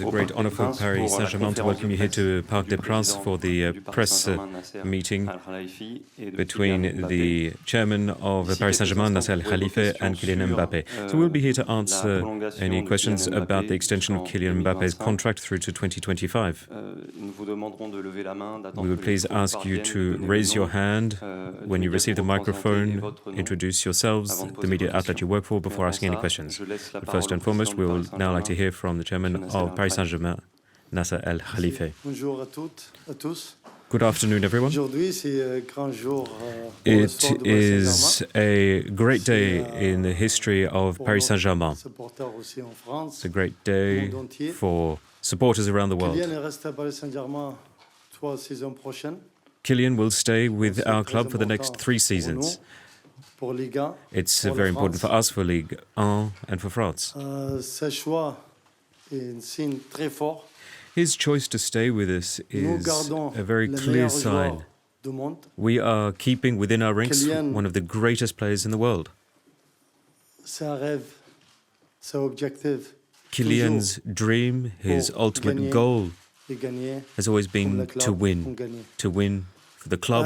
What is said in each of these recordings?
a great honor for Paris Saint Germain to welcome you here to Parc des Princes for the press meeting between the chairman of Paris Saint Germain, Nasser Al Khelaifi, and Kylian Mbappé. So we'll be here to answer any questions about the extension of Kylian Mbappe's contract through to 2025. We would please ask you to raise your hand when you receive the microphone, introduce yourselves, the media outlet you work for, before asking any questions. But first and foremost, we will now like to hear from the chairman of Paris Saint Germain, Nasser Al Khelaifi. Good afternoon, everyone. It is a great day in the history of Paris Saint Germain. It's a great day for supporters around the world. Kylian will stay with our club for the next 3 seasons. It's very important for us, for Ligue 1 and for France. His choice to stay with us is a very clear sign. We are keeping within our ranks one of the greatest players in the world. Kylian's dream, his ultimate goal, has always been to win for the club.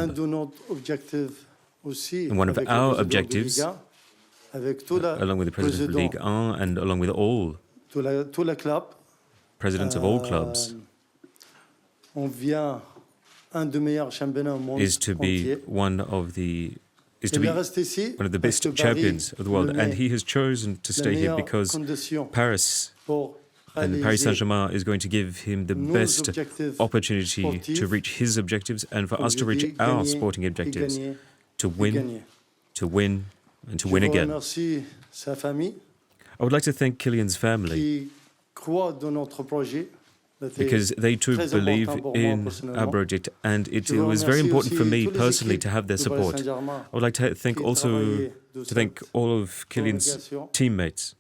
And one of our objectives, along with the president of Ligue 1 and along with all presidents of all clubs, is to be one of the best champions of the world. And he has chosen to stay here because Paris and Paris Saint Germain is going to give him the best opportunity to reach his objectives and for us to reach our sporting objectives, to win, and to win again. I would like to thank Kylian's family because they too believe in our project, and it was very important for me personally to have their support. I would like to thank all of Kylian's teammates,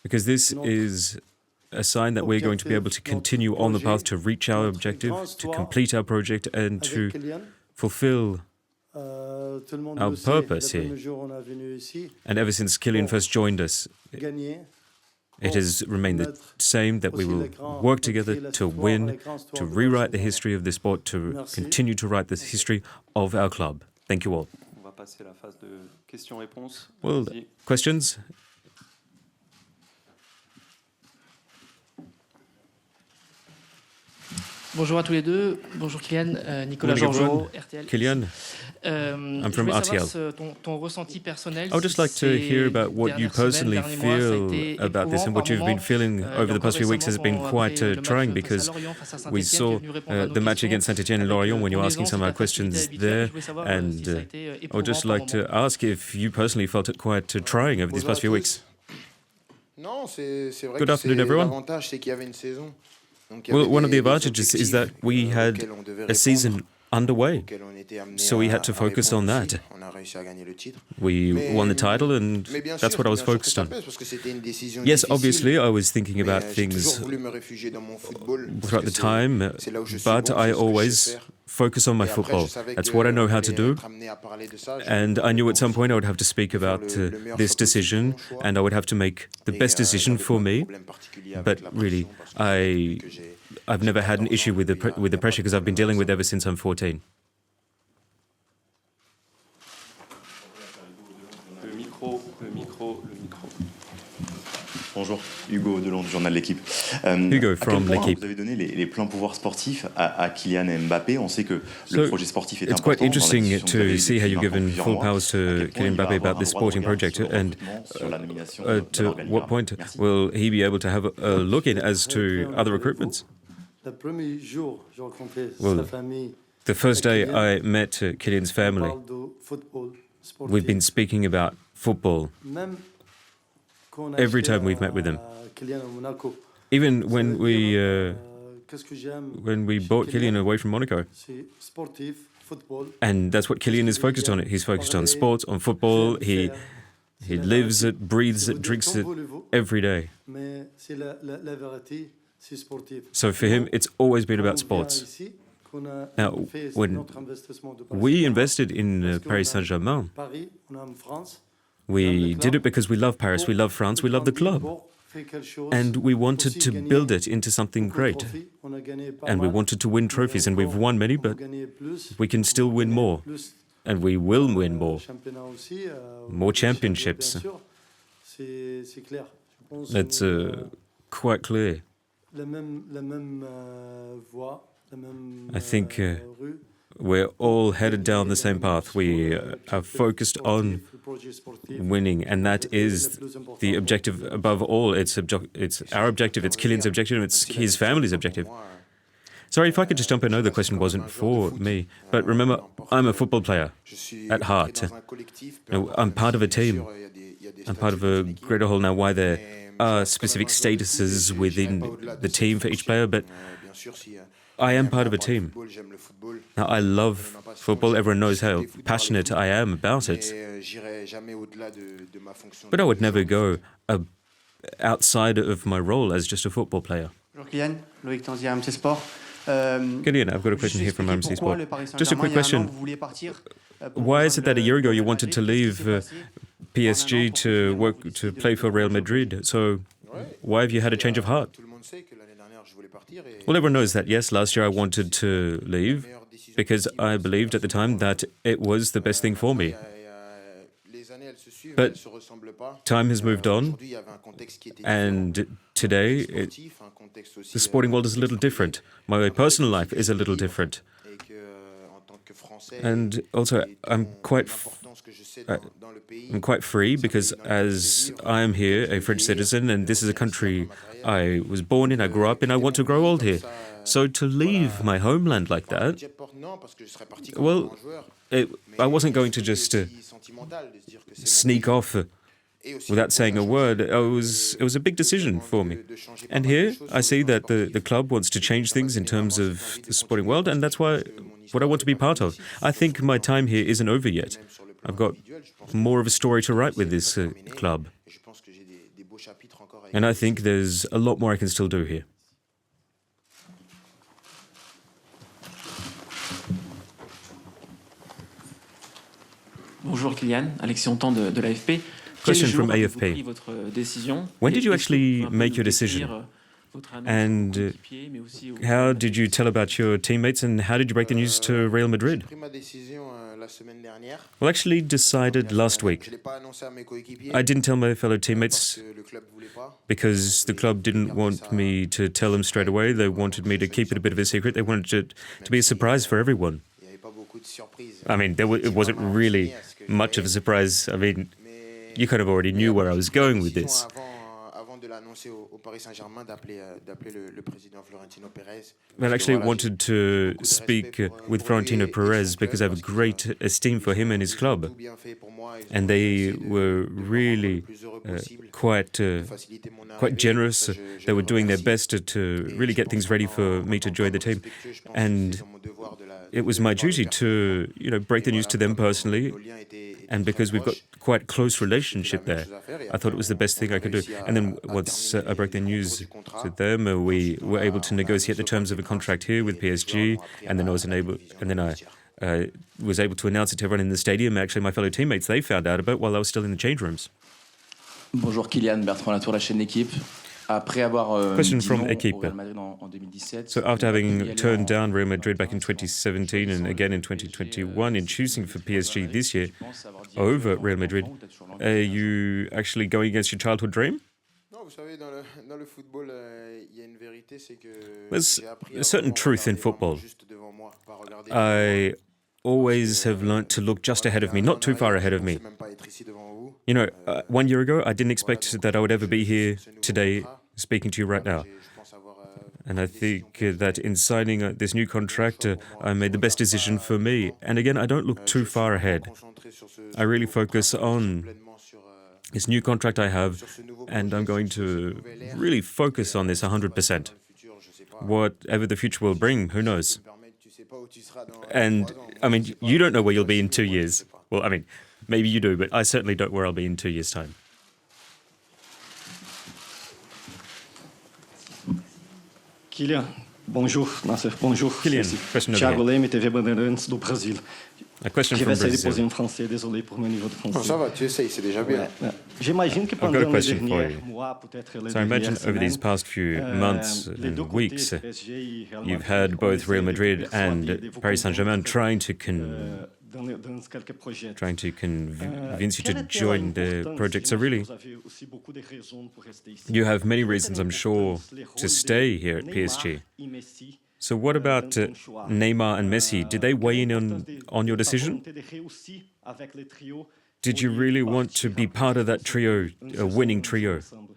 because this is a sign that we're going to be able to continue on the path to reach our objective, to complete our project, and to fulfill our purpose here. And ever since Kylian first joined us, it has remained the same, that we will work together to win, to rewrite the history of the sport, to continue to write the history of our club. Thank you all. Well, questions? Bonjour à tous les deux. Bonjour Kylian. Nicolas Georgeau, RTL. Kylian, I'm from RTL. I would just like to hear about what you personally feel about this, and what you've been feeling over the past few weeks has been quite trying, because we saw the match against Saint-Etienne and Lorient when you were asking some of our questions there, and I would just like to ask if you personally felt it quite trying over these past few weeks. Good afternoon, everyone. Well, one of the advantages is that we had a season underway, so we had to focus on that. We won the title, and that's what I was focused on. Yes, obviously, I was thinking about things throughout the time, but I always focus on my football. That's what I know how to do, and I knew at some point I would have to speak about this decision, and I would have to make the best decision for me. But really, I've never had an issue with the pressure, because I've been dealing with it ever since I'm 14. Bonjour, Hugo Delon du journal L'Équipe. Hugo from L'Équipe. Vous avez donné les pleins pouvoirs sportifs à Kylian Mbappé. On sait que le projet sportif est important. It's quite interesting to see how you've given full powers to Kylian Mbappé about this sporting project, and to what point will he be able to have a look in as to other recruitments? Well, the first day I met Kylian's family, we've been speaking about football every time we've met with them. Even when we bought Kylian away from Monaco. And that's what Kylian is focused on. He's focused on sports, on football. He lives it, breathes it, drinks it every day. So for him, it's always been about sports. Now, when we invested in Paris Saint Germain, we did it because we love Paris, we love France, we love the club. and we wanted to build it into something great. And we wanted to win trophies, and we've won many, but we can still win more. And we will win more. More championships. That's quite clear. I think we're all headed down the same path. We are focused on winning, and that is the objective above all. It's our objective, it's Kylian's objective, it's his family's objective. Sorry, if I could just jump in. I know the question wasn't for me, but remember, I'm a football player at heart. I'm part of a team. I'm part of a greater whole. Now, why there are specific statuses within the team for each player, but I am part of a team. Now, I love football. Everyone knows how passionate I am about it. But I would never go outside of my role as just a football player. Kylian, I've got a question here from RMC Sport. Just a quick question. Why is it that a year ago you wanted to leave PSG to play for Real Madrid? So why have you had a change of heart? Well, everyone knows that, yes, last year I wanted to leave because I believed at the time that it was the best thing for me. But time has moved on, and today the sporting world is a little different. My personal life is a little different. And also, I'm quite free because as I am here, a French citizen, and this is a country I was born in, I grew up in, I want to grow old here. So to leave my homeland like that, well, I wasn't going to just sneak off without saying a word. It was a big decision for me. And here I see that the club wants to change things in terms of the sporting world, and that's what I want to be part of. I think my time here isn't over yet. I've got more of a story to write with this club. And I think there's a lot more I can still do here. Bonjour Kylian, Alexis Hontan de l'AFP. Question from AFP. When did you actually make your decision? And how did you tell about your teammates, and how did you break the news to Real Madrid? Well, actually decided last week. I didn't tell my fellow teammates because the club didn't want me to tell them straight away. They wanted me to keep it a bit of a secret. They wanted it to be a surprise for everyone. I mean, it wasn't really much of a surprise. I mean, you kind of already knew where I was going with this. I actually wanted to speak with Florentino Perez because I have a great esteem for him and his club. And they were really quite generous. They were doing their best to really get things ready for me to join the team. And it was my duty to, break the news to them personally. And because we've got quite close relationship there, I thought it was the best thing I could do. And then once I broke the news to them, we were able to negotiate the terms of a contract here with PSG. And then I was able to announce it to everyone in the stadium. Actually, my fellow teammates, they found out about it while I was still in the change rooms. Bonjour Kylian, Bertrand Latour, la chaîne L'équipe. Question from Equipe. So after having turned down Real Madrid back in 2017 and again in 2021, in choosing for PSG this year over Real Madrid, are you actually going against your childhood dream? There's a certain truth in football. I always have learnt to look just ahead of me, not too far ahead of me. 1 year ago, I didn't expect that I would ever be here today speaking to you right now. And I think that in signing this new contract, I made the best decision for me. And again, I don't look too far ahead. I really focus on this new contract I have, and I'm going to really focus on this 100%. Whatever the future will bring, who knows? And, I mean, you don't know where you'll be in 2 years. Well, I mean, maybe you do, but I certainly don't know where I'll be in 2 years' time. Kylian, bonjour. Bonjour. Kylian, question over Thiago here. Leme, TV Bandeirantes do Brasil. A question Je from vais essayer de Brazil. poser en français, désolé pour mon niveau de français. Ça va, tu essayes, c'est déjà bien. Ouais. J'imagine que I've got a pendant les question for derniers you. mois, peut-être les So I imagine dernières over these semaines, past few months les deux and côtés, weeks, PSG et Real you've Madrid, had ont both Real essayé de Madrid vous persuader, de and vous Paris Saint Germain convaincre, dans quelques projets. trying to convince you to Quelle était join the l'importance? project. So J'imagine really, que vous avez aussi beaucoup de raisons pour rester ici. you have many Quelle était reasons, I'm sure, l'importance, le to rôle stay de here at Neymar PSG. et Messi, So what about dans ton choix? Neymar and Messi? Did they Quelle weigh est in l'importance on your de ta decision? volonté de réussir avec le trio Did au you lieu really de want to partir be en part of that projet trio, une a saison winning jouer trio, ensemble?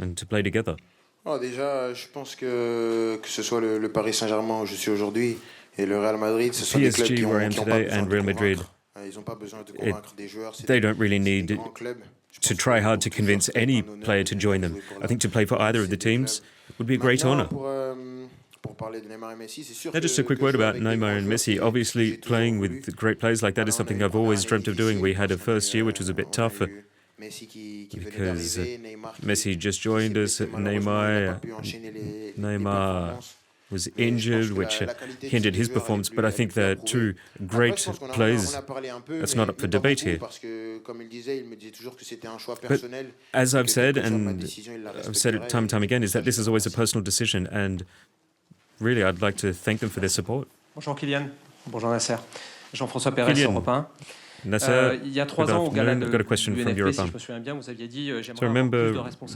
and to play together? Oh, déjà, je pense que ce soit le Paris Saint Germain où je suis aujourd'hui et le Real Madrid, ce sont des clubs PSG, where I am qui ont pas today, besoin and de Real Madrid, convaincre. Ils n'ont pas besoin de convaincre des joueurs. they don't really C'est des need grands clubs. Je to pense try que hard to pour convince toujours, c'est any un honneur player de to venir join them. jouer pour I think to play for either of the ces deux teams clubs. would be a great Maintenant, honour. pour parler de Neymar et Messi, c'est sûr Now, just a que quick word jouer about avec des Neymar grands and joueurs, Messi. j'ai Obviously, toujours playing voulu. with great players like that is On a something eu une I've always première dreamt of année doing. We had a difficile parce first qu'on year a which was a bit on a tough eu Messi qui venait because d'arriver, Neymar Messi just joined s'est us. blessé, malheureusement, il n'a Neymar pas pu enchaîner les Neymar performances. was Mais je pense injured, que which la qualité de hindered ces his joueurs, performance. But I elle est think plus à they're prouver. two Après, great je pense qu'on players. a parlé un peu, That's mais not up for pas debate beaucoup, here. parce que, comme il disait, il me disait toujours que c'était un choix But personnel. as et I've que said, quelle que soit ma and décision, il la I've said it time and respecterait, time et again, pour is ça, that this je is le always a remercie. personal decision. And really, I'd like to thank them for their support. Bonjour Kylian, bonjour Nasser. Jean-François Pérez, Kylian, Europe 1. Nasser, Il y a good 3 ans, au gala afternoon. I've got a question du from NFP, si Europe. je me souviens bien, vous aviez dit So I j'aimerais avoir plus de remember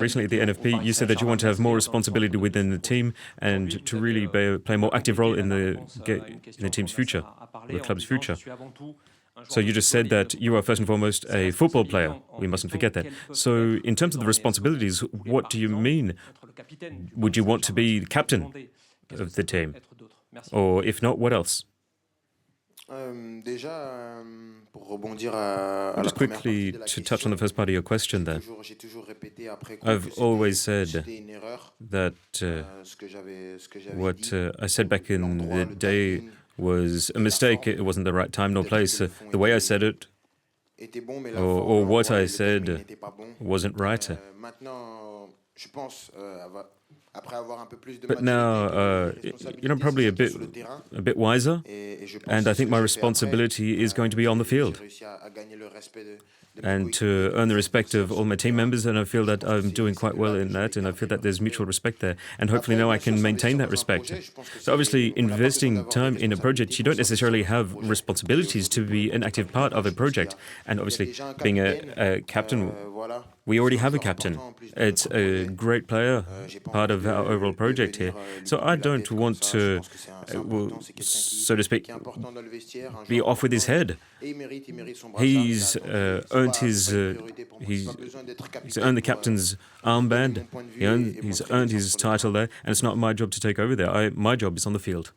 recently at the responsabilités au NFP, Paris you said that you want to have more Saint-Germain, responsibility within the team and to really play a more active role in the team's future, the club's future. So you just said that you are first and foremost a football player. We mustn't forget that. So in terms of the responsibilities, what do you mean? Would you want to be the captain of the team? Or if not, what else? Déjà, pour rebondir à la Just première quickly partie de la to touch on the question, first part of your question there. j'ai toujours répété après coup I've que always said c'était une erreur. that Ce que j'avais what dit, I said back in l'endroit, the le day timing was a mistake. It wasn't the right time nor place. The way I said it était bon, mais la or forme, what l'endroit et I le said timing n'étaient pas bons. wasn't right. Maintenant, je pense, après avoir un peu plus de But maturité, now, les responsabilités, probably c'est surtout sur le terrain. a bit wiser, Et je pense and que I ce think que my j'ai fait responsibility après, is going to be on the field j'ai réussi à gagner le respect de mes and to coéquipiers, earn the des respect of adversaires all my sur team le terrain. members, and I feel that Je pense I'm que doing c'est quite de well là in que that, j'ai and I feel that gardé there's le mutual respect. respect there, and hopefully Après, now I bien sûr, can maintain that s'investir dans un respect. projet, je pense que So obviously, on n'a pas besoin investing d'avoir time des in a project, you don't responsabilités necessarily pour have s'investir dans un projet. responsibilities to be an active part of a project, and obviously being a captain, Voilà. we already C'est have a encore captain. important en plus de It's notre a projet. great player, J'ai pas part envie of our overall de project venir here. lui So I couper la don't tête comme want ça. Je to, pense que c'est important, c'est quelqu'un so to speak, qui est important dans le vestiaire, un be joueur off with his important. head. Et il mérite son brassard. He's earned his C'est pas une priorité pour moi. J'ai he's pas besoin d'être he's capitaine earned the pour, captain's donner armband. mon point de vue et He's montrer earned l'exemple his sur le title terrain. there, and it's not my job to take over there. My job is on the field.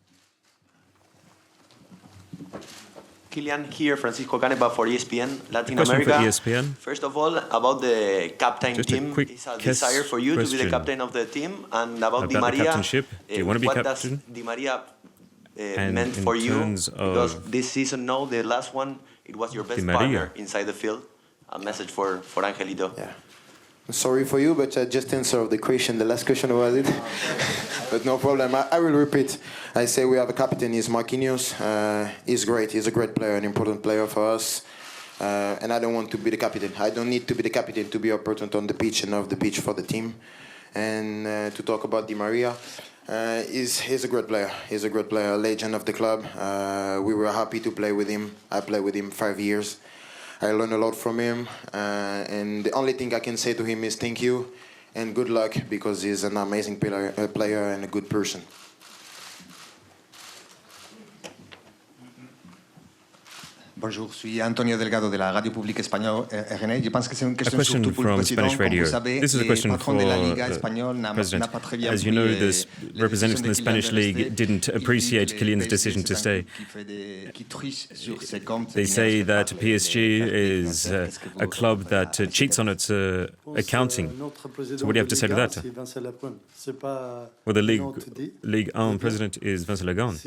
Kylian here, Francisco Caneva for ESPN Latin Question for America. ESPN. First of all, about the captain Just a team, quick it's a desire for you to be the question captain of the team, and about Di about the Maria. captainship. Do you want to be what captain? does Di Maria And meant in for you? terms Because of this season, no, the last one, it was your best Di Maria. partner inside the field. A message for Angelito. Yeah. Sorry for you, but I just answered the question. The last question was it, but no problem. I will repeat. I say we have a captain. He's Marquinhos. He's great. He's a great player, an important player for us. And I don't want to be the captain. I don't need to be the captain to be important on the pitch and off the pitch for the team. And to talk about Di Maria, he's a great player. He's a great player, a legend of the club. We were happy to play with him. I played with him 5 years. I learned a lot from him, and the only thing I can say to him is thank you and good luck, because he's an amazing player and a good person. Bonjour, je suis Antonio Delgado de la radio publique espagnole RNA. Je pense que c'est une A question question surtout pour le from président. Spanish Comme radio. vous savez, This is a le question patron for de la Liga the espagnole n'a president. pas très bien As you pris know, les the representatives in the Spanish League didn't appreciate Kylian's decision to stay. They say that PSG is a club that cheats on its accounting. So what do you have to say to that? Well, the Ligue 1 president is Vincent Lagarde.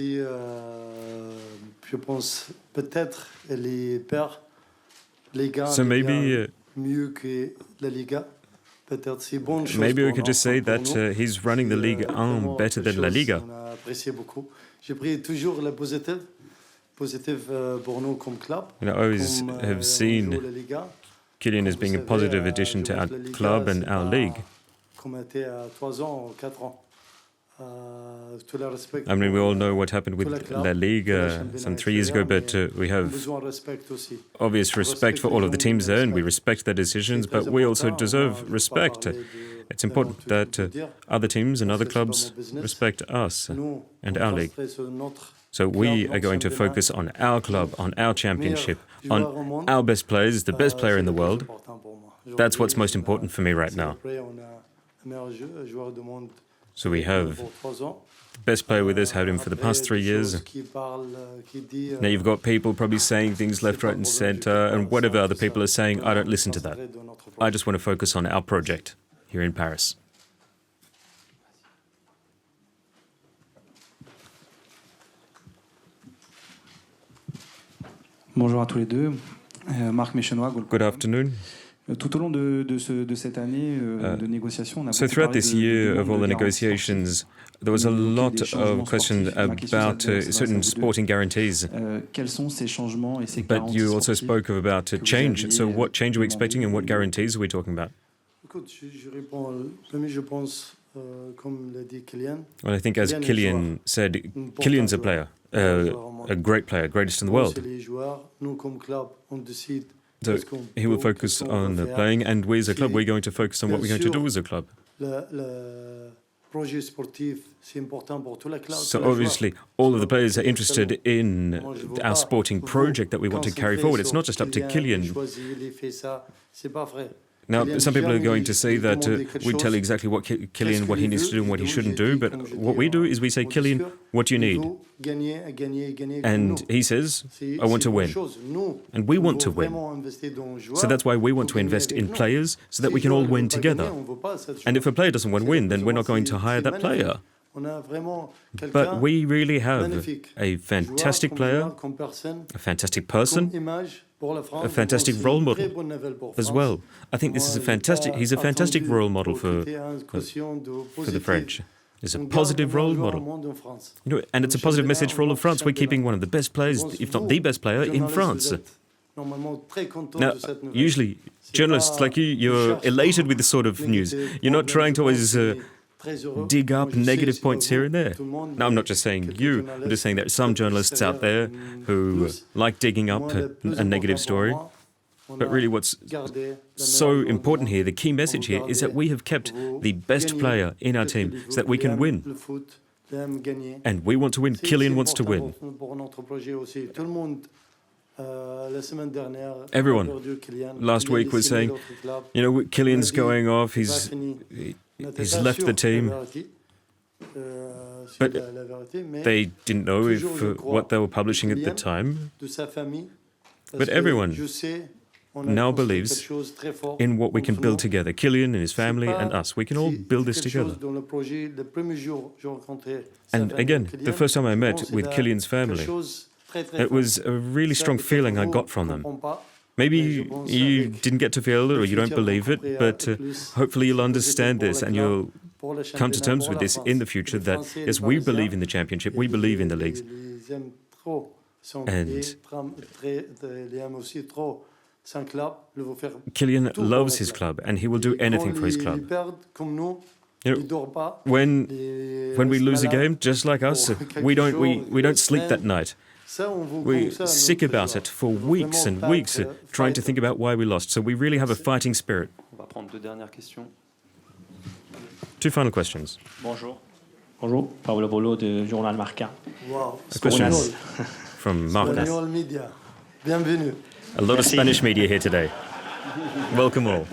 Je pense peut-être les pères, les gars, So maybe mieux que la Liga. Peut-être c'est bonne chose. maybe we pour could just say that he's running the Ligue 1 better than La Liga. On a apprécié beaucoup. J'ai pris toujours la positive pour nous comme club. You know, I always comme, have on seen joue la Liga. Kylian is being a positive addition to our club and our league. I mean, we all know what happened with La Ligue some 3 years ago, but we have obvious respect for all of the teams there, and we respect their decisions, but we also deserve respect. It's important that other teams and other clubs respect us and our league. So we are going to focus on our club, on our championship, on our best players, the best player in the world. That's what's most important for me right now. So we have the best player with us, had him for the past 3 years. Now you've got people probably saying things left, right and centre, and whatever other people are saying, I don't listen to that. I just want to focus on our project here in Paris. Bonjour à tous les deux. Marc Méchenois. Good afternoon. Tout au long de cette année de négociations, on a So throughout this year of all the negotiations, there was a lot of questions about certain sporting guarantees. Quels sont ces changements et ces But you also spoke about change. So what change are we expecting and what guarantees are we talking about? Écoute, je réponds. Premier, je pense, comme l'a dit Kylian. Well, I think as Kylian said, Kylian's a player, a great player, greatest in the world. So he will focus on playing, and we as a club, we're going to focus on what we're going to do as a club. So obviously, all of the players are interested in our sporting project that we want to carry forward. It's not just up to Kylian. Now, some people are going to say that we tell exactly what Kylian, what he needs to do and what he shouldn't do, but what we do is we say, Kylian, what do you need? And he says, I want to win. And we want to win. So that's why we want to invest in players, so that we can all win together. And if a player doesn't want to win, then we're not going to hire that player. But we really have a fantastic player, a fantastic person, a fantastic role model as well. I think this is he's a fantastic role model for the French. It's a positive role model. You know, and it's a positive message for all of France. We're keeping one of the best players, if not the best player, in France. Now, usually, journalists like you, you're elated with this sort of news. You're not trying to always dig up negative points here and there. Now, I'm not just saying you, I'm just saying there are some journalists out there who like digging up a negative story. But really what's so important here, the key message here, is that we have kept the best player in our team so that we can win. And we want to win. Kylian wants to win. Everyone last week was saying, you know, Kylian's going off, he's left the team. But they didn't know what they were publishing at the time. But everyone now believes in what we can build together. Kylian and his family and us. We can all build this together. And again, the first time I met with Kylian's family, it was a really strong feeling I got from them. Maybe you didn't get to feel it or you don't believe it, but hopefully you'll understand this and you'll come to terms with this in the future, that yes, we believe in the championship, we believe in the leagues. And Kylian loves his club and he will do anything for his club. You know, when we lose a game, just like us, we don't sleep that night. We're sick about it for weeks and weeks, trying to think about why we lost. So we really have a fighting spirit. Two final questions. Bonjour. Bonjour, Paolo Bolo du Journal Marca. Wow. A question from Marca. Bienvenue. A lot of Spanish media here today. Welcome all.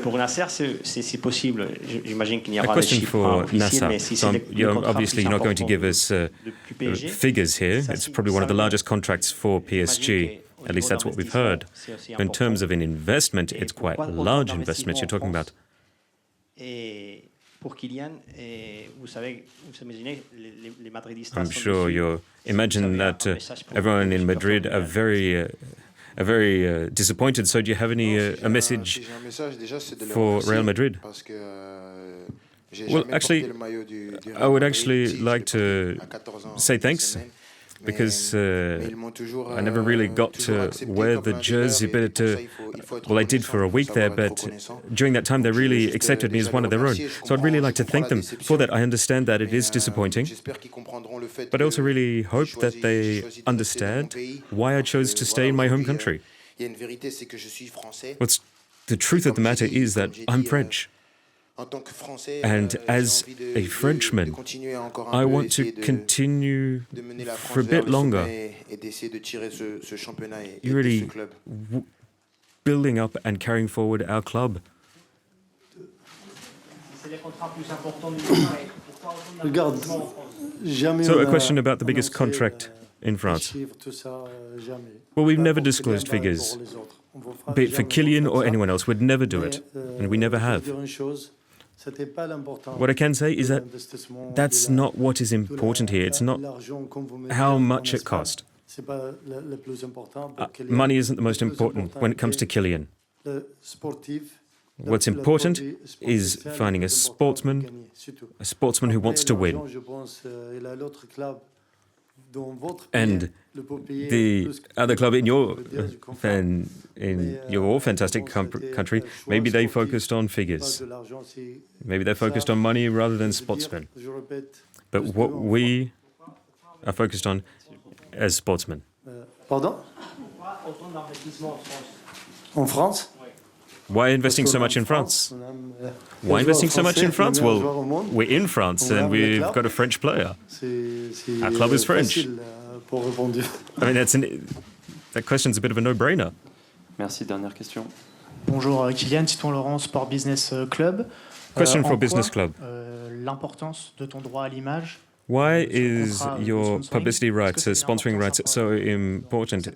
Pour Nasser, c'est possible. J'imagine qu'il n'y a pas de chiffres officiels, mais si c'est obviously you're not going to give us figures here. It's probably one of the largest contracts for PSG. At least that's what we've heard. In terms of an investment, it's quite a large investment you're talking about. I'm sure you imagine that everyone in Madrid are very disappointed. So do you have a message for Real Madrid? Well, actually, I would actually like to say thanks. because I never really got to wear the jersey, but I did for a week there, but during that time they really accepted me as one of their own. So I'd really like to thank them for that. I understand that it is disappointing, but I also really hope that they understand why I chose to stay in my home country. The truth of the matter is that I'm French. And as a Frenchman, I want to continue for a bit longer, really building up and carrying forward our club. So a question about the biggest contract in France. Well, we've never disclosed figures, be it for Kylian or anyone else. We'd never do it, and we never have. What I can say is that that's not what is important here. It's not how much it cost. Money isn't the most important when it comes to Kylian. What's important is finding a sportsman who wants to win. And the other club in your fantastic country, maybe they focused on figures. Maybe they focused on money rather than sportsmen. But what we are focused on as sportsmen. Pardon? En France? Why investing so much in France? Why investing so much in France? Well, we're in France and we've got a French player. Our club is French. I mean, that question's a bit of a no-brainer. Merci, dernière question. Bonjour Kylian, Titon Laurent, Sport Business Club. Question for Business Club. L'importance de ton droit à l'image. Why is your publicity rights, sponsoring rights, so important?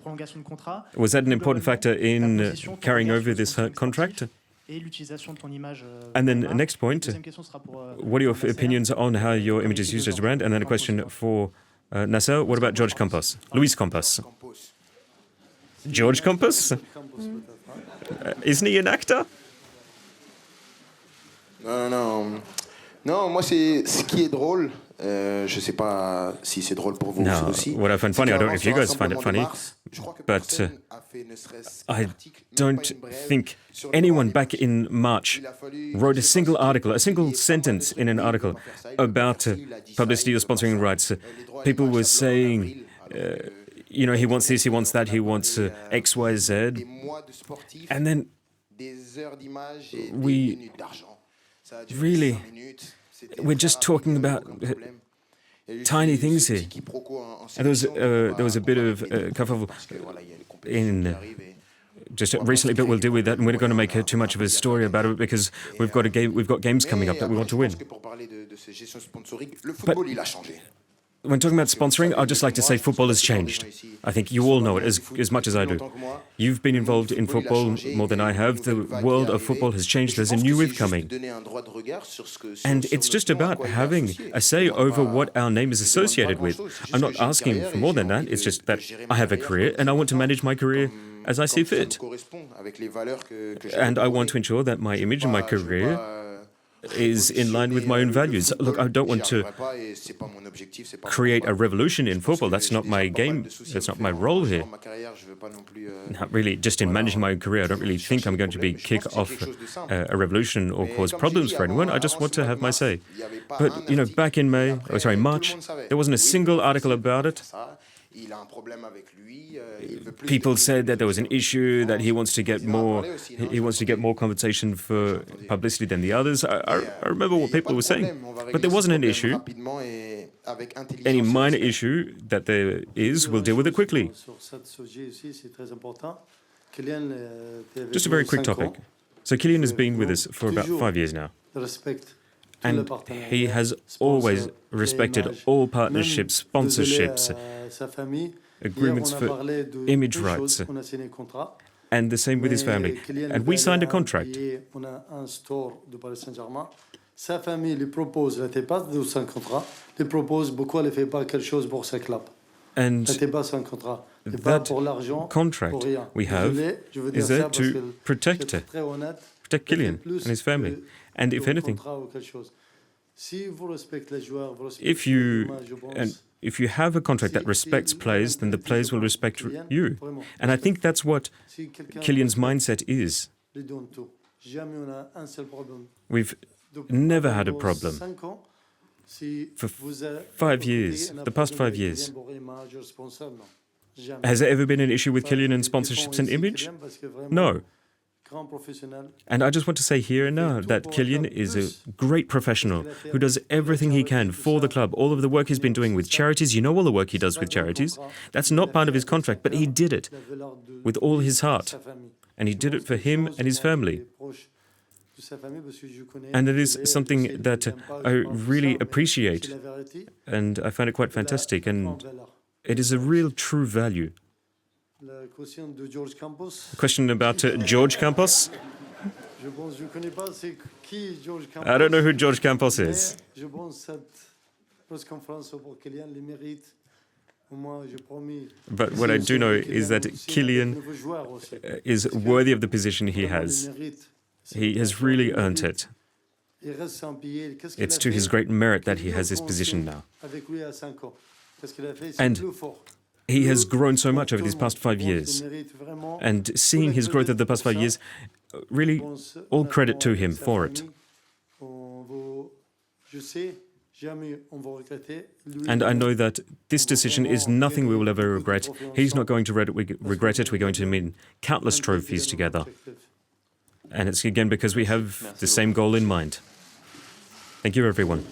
Was that an important factor in carrying over this contract? And then the next point, what are your opinions on how your image is used as a brand? And then a question for Nasser, what about George Campos? Luis Campos. George Campos? Isn't he an actor? Non, moi c'est ce qui est drôle. Je sais pas si c'est drôle pour vous aussi. What I find funny, I don't know if you guys find it funny, but I don't think anyone back in March wrote a single article, a single sentence in an article about publicity or sponsoring rights. People were saying, he wants this, he wants that, he wants X, Y, Z. And then we're just talking about tiny things here. And there was a bit of kerfuffle in just recently, but we'll deal with that, and we're not going to make too much of a story about it because we've got games coming up that we want to win. But when talking about sponsoring, I'd just like to say football has changed. I think you all know it as much as I do. You've been involved in football more than I have. The world of football has changed. There's a new wave coming. And it's just about having a say over what our name is associated with. I'm not asking for more than that. It's just that I have a career and I want to manage my career as I see fit. And I want to ensure that my image and my career is in line with my own values. Look, I don't want to create a revolution in football. That's not my game. That's not my role here. Not really. Just in managing my own career, I don't really think I'm going to kick off a revolution or cause problems for anyone. I just want to have my say. But, back in March, there wasn't a single article about it. People said that there was an issue, that he wants to get more compensation for publicity than the others. I remember what people were saying, but there wasn't an issue. Any minor issue that there is, we'll deal with it quickly. Just a very quick topic. So Kylian has been with us for about 5 years now. And he has always respected all partnerships, sponsorships, agreements for image rights, and the same with his family. And we signed a contract. Sa famille lui propose, elle n'était pas dans un contrat, lui propose pourquoi elle ne fait pas quelque chose pour ce club. And Elle n'était pas sans contrat. That contract we have is there to protect Kylian and his family. And if anything, if you have a contract that respects players, then the players will respect you. And I think that's what Kylian's mindset is. We've never had a problem. For 5 years, the past 5 years. Has there ever been an issue with Kylian and sponsorships and image? No. And I just want to say here and now that Kylian is a great professional who does everything he can for the club. All of the work he's been doing with charities, you know all the work he does with charities. That's not part of his contract, but he did it with all his heart. And he did it for him and his family. And it is something that I really appreciate, and I find it quite fantastic, and it is a real true value. A question about George Campos? I don't know who George Campos is. But what I do know is that Kylian is worthy of the position he has. He has really earned it. It's to his great merit that he has this position now. And he has grown so much over these past 5 years. And seeing his growth of the past 5 years, really all credit to him for it. And I know that this decision is nothing we will ever regret. He's not going to regret it. We're going to win countless trophies together. And it's again because we have the same goal in mind. Thank you, everyone.